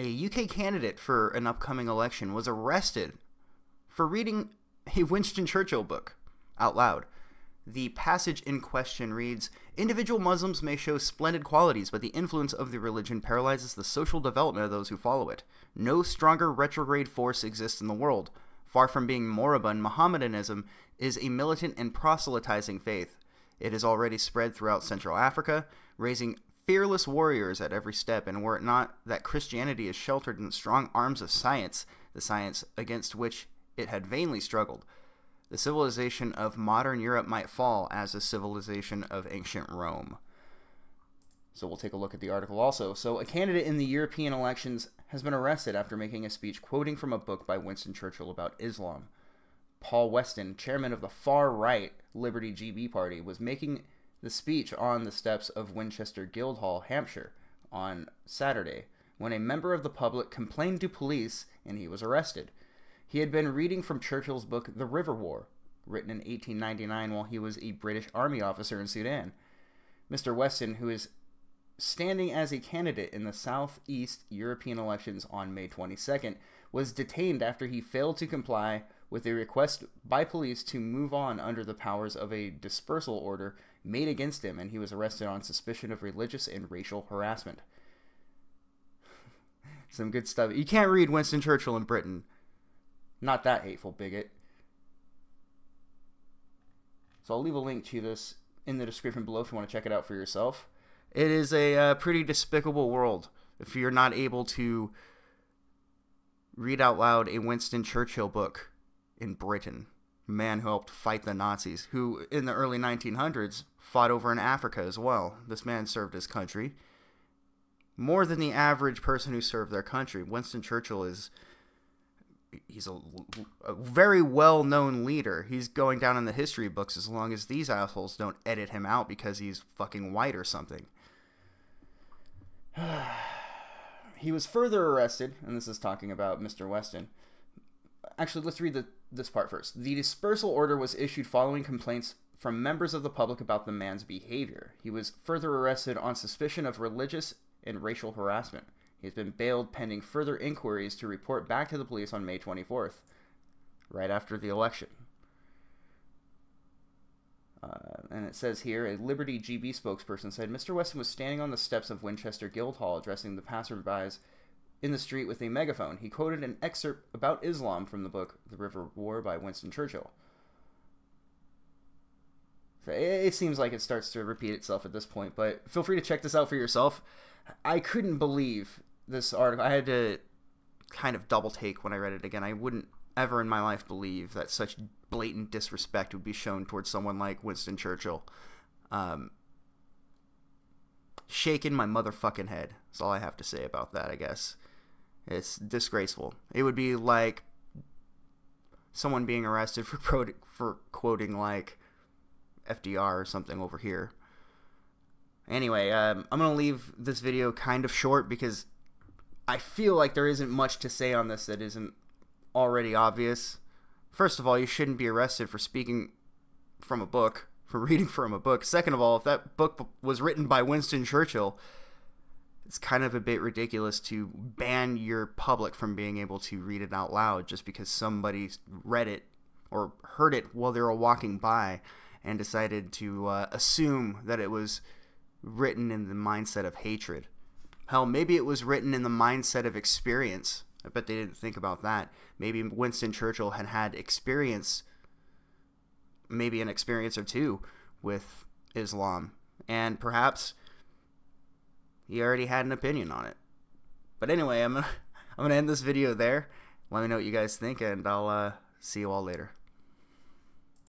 A UK candidate for an upcoming election was arrested for reading a Winston Churchill book out loud. The passage in question reads, "Individual Muslims may show splendid qualities, but the influence of the religion paralyzes the social development of those who follow it. No stronger retrograde force exists in the world. Far from being moribund, Mohammedanism is a militant and proselytizing faith. It has already spread throughout Central Africa, raising fearless warriors at every step, and were it not that Christianity is sheltered in the strong arms of science, the science against which it had vainly struggled, the civilization of modern Europe might fall as the civilization of ancient Rome." So we'll take a look at the article also. So a candidate in the European elections has been arrested after making a speech quoting from a book by Winston Churchill about Islam. Paul Weston, chairman of the far-right Liberty GB party, was making the speech on the steps of Winchester Guildhall, Hampshire, on Saturday, when a member of the public complained to police and he was arrested. He had been reading from Churchill's book The River War, written in 1899 while he was a British Army officer in Sudan. Mr. Weston, who is standing as a candidate in the Southeast European elections on May 22nd, was detained after he failed to comply with a request by police to move on under the powers of a dispersal order made against him, and he was arrested on suspicion of religious and racial harassment. Some good stuff. You can't read Winston Churchill in Britain. Not that hateful bigot. So I'll leave a link to this in the description below if you want to check it out for yourself. It is a pretty despicable world if you're not able to read out loud a Winston Churchill book in Britain. A man who helped fight the Nazis, who in the early 1900s fought over in Africa as well. This man served his country more than the average person who served their country. Winston Churchill he's a very well-known leader. He's going down in the history books as long as these assholes don't edit him out because he's fucking white or something. He was further arrested, and this is talking about Mr. Weston. Actually, let's read this part first. The dispersal order was issued following complaints from members of the public about the man's behavior. He was further arrested on suspicion of religious and racial harassment. He has been bailed pending further inquiries to report back to the police on May 24th, right after the election. And it says here, a Liberty GB spokesperson said, Mr. Weston was standing on the steps of Winchester Guildhall addressing the passersby in the street with a megaphone. He quoted an excerpt about Islam from the book The River War by Winston Churchill. So it seems like it starts to repeat itself at this point, but feel free to check this out for yourself. I couldn't believe this article. I had to kind of double take when I read it again. I wouldn't ever in my life believe that such blatant disrespect would be shown towards someone like Winston Churchill. Shaking my motherfucking head. That's all I have to say about that, I guess. It's disgraceful. It would be like someone being arrested for quoting like FDR or something over here. Anyway, I'm going to leave this video kind of short because I feel like there isn't much to say on this that isn't already obvious. First of all, you shouldn't be arrested for speaking from a book, for reading from a book. Second of all, if that book was written by Winston Churchill, it's kind of a bit ridiculous to ban your public from being able to read it out loud just because somebody read it or heard it while they were walking by and decided to assume that it was written in the mindset of hatred. Hell, maybe it was written in the mindset of experience. I bet they didn't think about that. Maybe Winston Churchill had experience, maybe an experience or two with Islam, and perhaps he already had an opinion on it. But anyway, I'm gonna end this video there. Let me know what you guys think, and I'll see you all later.